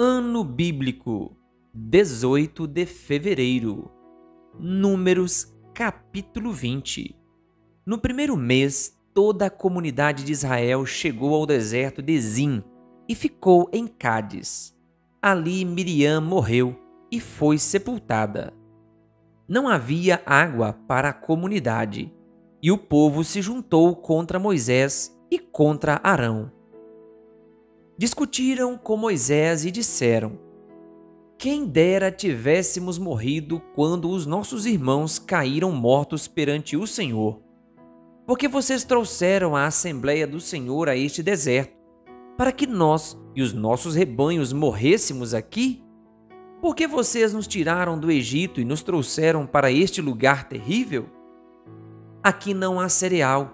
Ano Bíblico, 18 de fevereiro. Números, capítulo 20. No primeiro mês, toda a comunidade de Israel chegou ao deserto de Zim e ficou em Cádiz. Ali Miriam morreu e foi sepultada. Não havia água para a comunidade, e o povo se juntou contra Moisés e contra Arão. Discutiram com Moisés e disseram: quem dera tivéssemos morrido quando os nossos irmãos caíram mortos perante o Senhor. Porque vocês trouxeram a Assembleia do Senhor a este deserto, para que nós e os nossos rebanhos morrêssemos aqui? Por que vocês nos tiraram do Egito e nos trouxeram para este lugar terrível? Aqui não há cereal,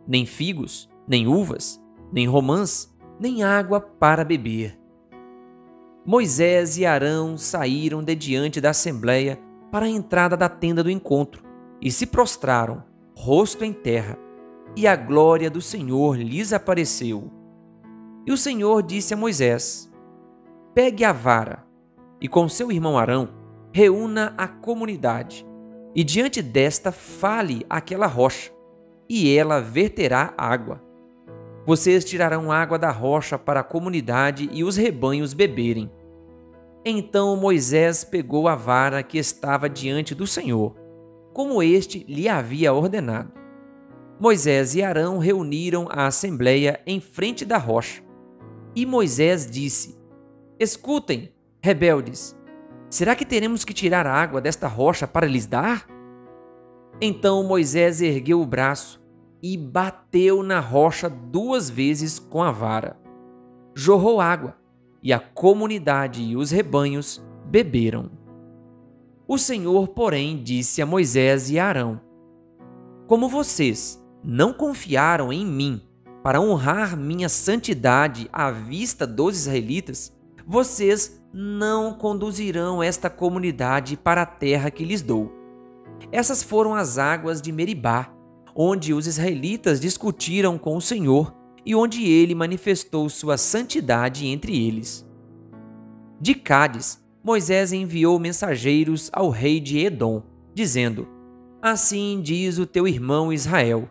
nem figos, nem uvas, nem romãs, nem água para beber. Moisés e Arão saíram de diante da assembleia para a entrada da tenda do encontro e se prostraram, rosto em terra, e a glória do Senhor lhes apareceu. E o Senhor disse a Moisés: pegue a vara e com seu irmão Arão reúna a comunidade, e diante desta fale aquela rocha, e ela verterá água. Vocês tirarão água da rocha para a comunidade e os rebanhos beberem. Então Moisés pegou a vara que estava diante do Senhor, como este lhe havia ordenado. Moisés e Arão reuniram a assembleia em frente da rocha. E Moisés disse: escutem, rebeldes, será que teremos que tirar água desta rocha para lhes dar? Então Moisés ergueu o braço e bateu na rocha 2 vezes com a vara. Jorrou água, e a comunidade e os rebanhos beberam. O Senhor, porém, disse a Moisés e a Arão: como vocês não confiaram em mim para honrar minha santidade à vista dos israelitas, vocês não conduzirão esta comunidade para a terra que lhes dou. Essas foram as águas de Meribá, onde os israelitas discutiram com o Senhor e onde ele manifestou sua santidade entre eles. De Cádiz, Moisés enviou mensageiros ao rei de Edom, dizendo: assim diz o teu irmão Israel: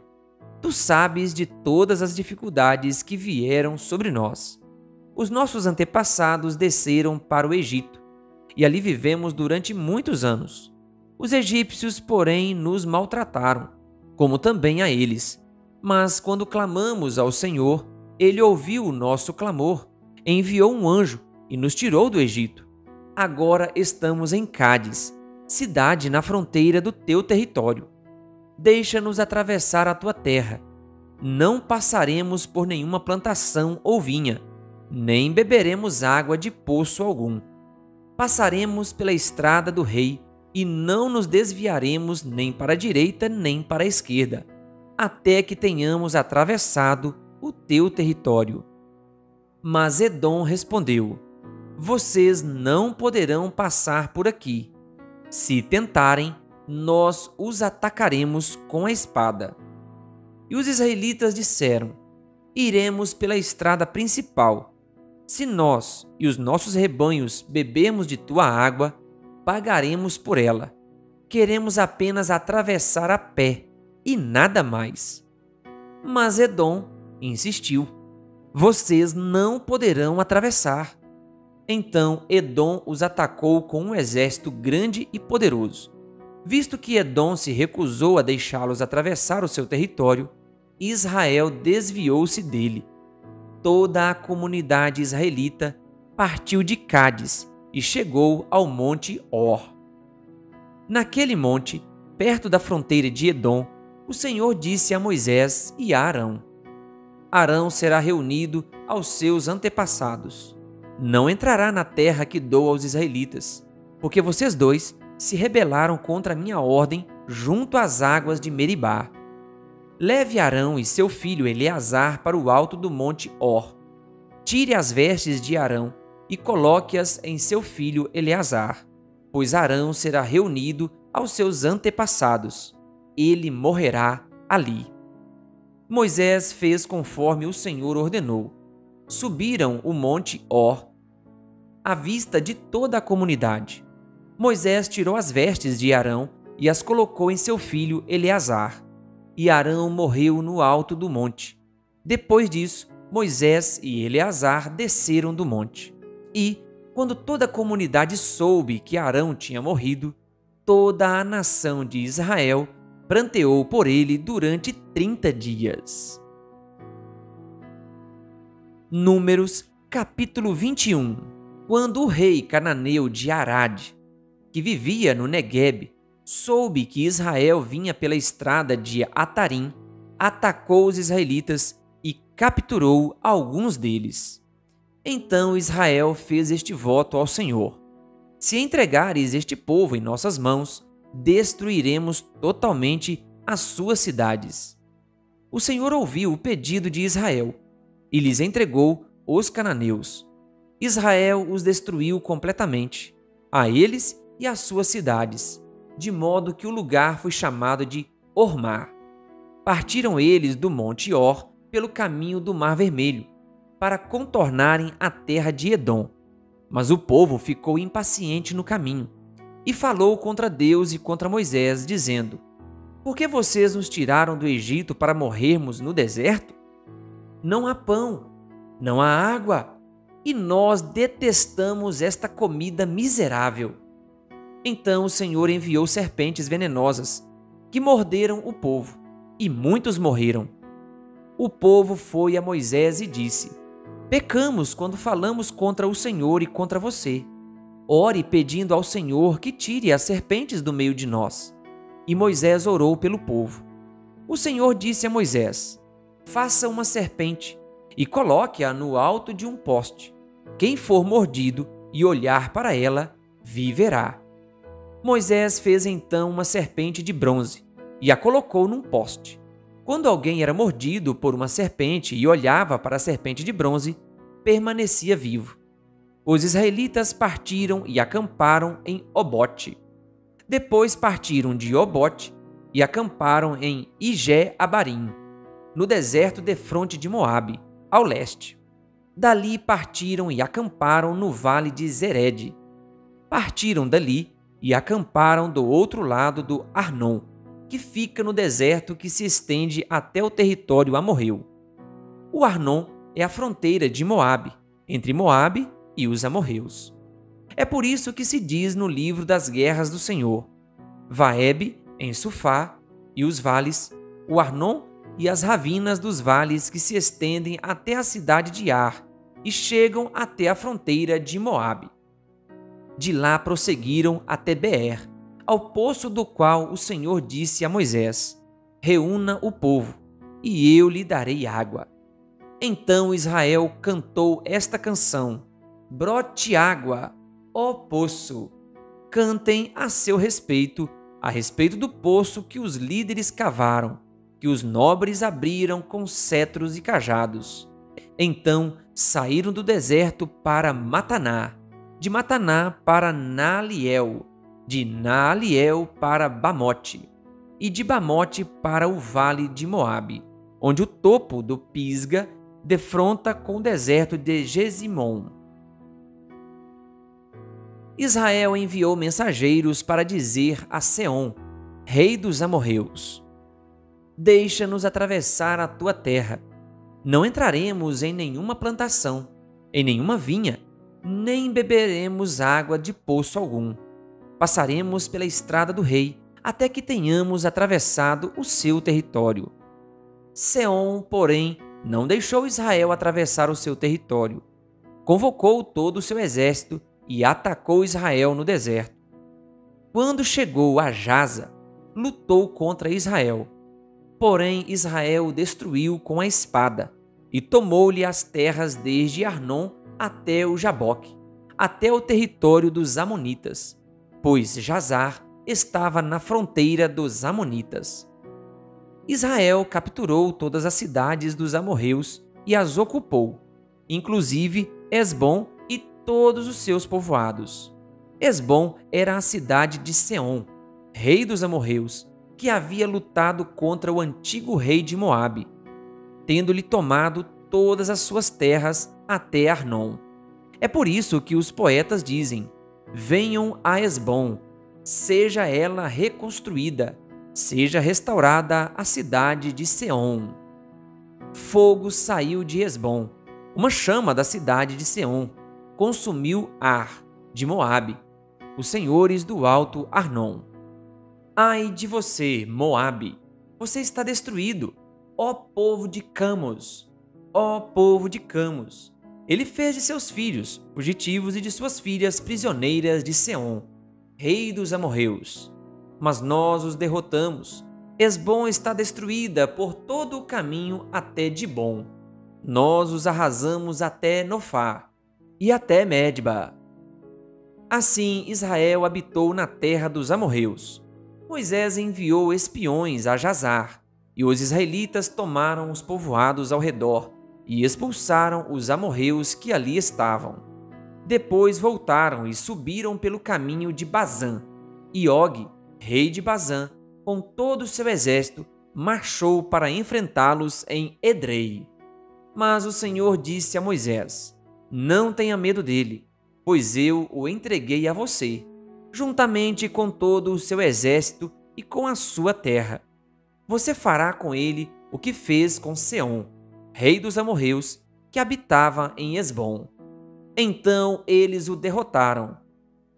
tu sabes de todas as dificuldades que vieram sobre nós. Os nossos antepassados desceram para o Egito, e ali vivemos durante muitos anos. Os egípcios, porém, nos maltrataram, como também a eles. Mas quando clamamos ao Senhor, ele ouviu o nosso clamor, enviou um anjo e nos tirou do Egito. Agora estamos em Cádiz, cidade na fronteira do teu território. Deixa-nos atravessar a tua terra. Não passaremos por nenhuma plantação ou vinha, nem beberemos água de poço algum. Passaremos pela estrada do rei e não nos desviaremos nem para a direita nem para a esquerda, até que tenhamos atravessado o teu território. Mas Edom respondeu: vocês não poderão passar por aqui. Se tentarem, nós os atacaremos com a espada. E os israelitas disseram: iremos pela estrada principal. Se nós e os nossos rebanhos bebermos de tua água, pagaremos por ela. Queremos apenas atravessar a pé e nada mais. Mas Edom insistiu: vocês não poderão atravessar. Então Edom os atacou com um exército grande e poderoso. Visto que Edom se recusou a deixá-los atravessar o seu território, Israel desviou-se dele. Toda a comunidade israelita partiu de Cádiz e chegou ao monte Or. Naquele monte, perto da fronteira de Edom, o Senhor disse a Moisés e a Arão: Arão será reunido aos seus antepassados. Não entrará na terra que dou aos israelitas, porque vocês dois se rebelaram contra a minha ordem junto às águas de Meribá. Leve Arão e seu filho Eleazar para o alto do monte Or. Tire as vestes de Arão e coloque-as em seu filho Eleazar, pois Arão será reunido aos seus antepassados. Ele morrerá ali. Moisés fez conforme o Senhor ordenou. Subiram o monte Or. à vista de toda a comunidade. Moisés tirou as vestes de Arão e as colocou em seu filho Eleazar. E Arão morreu no alto do monte. Depois disso, Moisés e Eleazar desceram do monte. E, quando toda a comunidade soube que Arão tinha morrido, toda a nação de Israel pranteou por ele durante 30 dias. Números, capítulo 21. Quando o rei cananeu de Arade, que vivia no Neguebe, soube que Israel vinha pela estrada de Atarim, atacou os israelitas e capturou alguns deles. Então Israel fez este voto ao Senhor: se entregares este povo em nossas mãos, destruiremos totalmente as suas cidades. O Senhor ouviu o pedido de Israel e lhes entregou os cananeus. Israel os destruiu completamente, a eles e às suas cidades, de modo que o lugar foi chamado de Ormá. Partiram eles do monte Or pelo caminho do Mar Vermelho, para contornarem a terra de Edom. Mas o povo ficou impaciente no caminho e falou contra Deus e contra Moisés, dizendo: por que vocês nos tiraram do Egito para morrermos no deserto? Não há pão, não há água, e nós detestamos esta comida miserável. Então o Senhor enviou serpentes venenosas, que morderam o povo, e muitos morreram. O povo foi a Moisés e disse: pecamos quando falamos contra o Senhor e contra você. Ore pedindo ao Senhor que tire as serpentes do meio de nós. E Moisés orou pelo povo. O Senhor disse a Moisés: faça uma serpente e coloque-a no alto de um poste. Quem for mordido e olhar para ela, viverá. Moisés fez então uma serpente de bronze e a colocou num poste. Quando alguém era mordido por uma serpente e olhava para a serpente de bronze, permanecia vivo. Os israelitas partiram e acamparam em Obote. Depois partiram de Obote e acamparam em Ijé-Abarim, no deserto defronte de Moabe, ao leste. Dali partiram e acamparam no vale de Zered. Partiram dali e acamparam do outro lado do Arnon, que fica no deserto que se estende até o território amorreu. O Arnon é a fronteira de Moabe, entre Moabe e os amorreus. É por isso que se diz no livro das guerras do Senhor: Vaeb em Sufá e os vales, o Arnon e as ravinas dos vales que se estendem até a cidade de Ar e chegam até a fronteira de Moabe. De lá prosseguiram até Beer, ao poço do qual o Senhor disse a Moisés: reúna o povo, e eu lhe darei água. Então Israel cantou esta canção: brote água, ó poço. Cantem a seu respeito, a respeito do poço que os líderes cavaram, que os nobres abriram com cetros e cajados. Então saíram do deserto para Mataná, de Mataná para Naaliel, de Naaliel para Bamote, e de Bamote para o vale de Moabe, onde o topo do Pisga defronta com o deserto de Gesimon. Israel enviou mensageiros para dizer a Seom, rei dos amorreus: deixa-nos atravessar a tua terra. Não entraremos em nenhuma plantação, em nenhuma vinha, nem beberemos água de poço algum. Passaremos pela estrada do rei, até que tenhamos atravessado o seu território. Seom, porém, não deixou Israel atravessar o seu território. Convocou todo o seu exército e atacou Israel no deserto. Quando chegou a Jaza, lutou contra Israel. Porém, Israel o destruiu com a espada e tomou-lhe as terras desde Arnon até o Jaboque, até o território dos amonitas, pois Jazar estava na fronteira dos amonitas. Israel capturou todas as cidades dos amorreus e as ocupou, inclusive Esbom e todos os seus povoados. Esbom era a cidade de Seom, rei dos amorreus, que havia lutado contra o antigo rei de Moabe, tendo-lhe tomado todas as suas terras até Arnon. É por isso que os poetas dizem: venham a Hesbom, seja ela reconstruída, seja restaurada a cidade de Seom. Fogo saiu de Hesbom, uma chama da cidade de Seom consumiu Ar, de Moabe, os senhores do alto Arnon. Ai de você, Moabe! Você está destruído, ó povo de Camos! Ó povo de Camos! Ele fez de seus filhos fugitivos e de suas filhas prisioneiras de Seom, rei dos amorreus. Mas nós os derrotamos. Hesbom está destruída por todo o caminho até Dibom. Nós os arrasamos até Nofá e até Medba. Assim Israel habitou na terra dos amorreus. Moisés enviou espiões a Jazar, e os israelitas tomaram os povoados ao redor e expulsaram os amorreus que ali estavam. Depois voltaram e subiram pelo caminho de Bazã, e Og, rei de Bazã, com todo o seu exército, marchou para enfrentá-los em Edrei. Mas o Senhor disse a Moisés: não tenha medo dele, pois eu o entreguei a você, juntamente com todo o seu exército e com a sua terra. Você fará com ele o que fez com Seom, rei dos amorreus, que habitava em Hesbom. Então eles o derrotaram,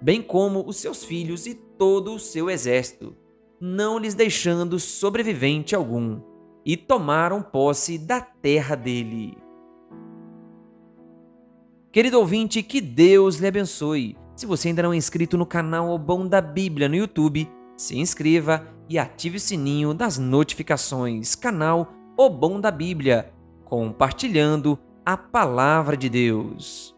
bem como os seus filhos e todo o seu exército, não lhes deixando sobrevivente algum, e tomaram posse da terra dele. Querido ouvinte, que Deus lhe abençoe. Se você ainda não é inscrito no canal O Bom da Bíblia no YouTube, se inscreva e ative o sininho das notificações. Canal O Bom da Bíblia, compartilhando a Palavra de Deus.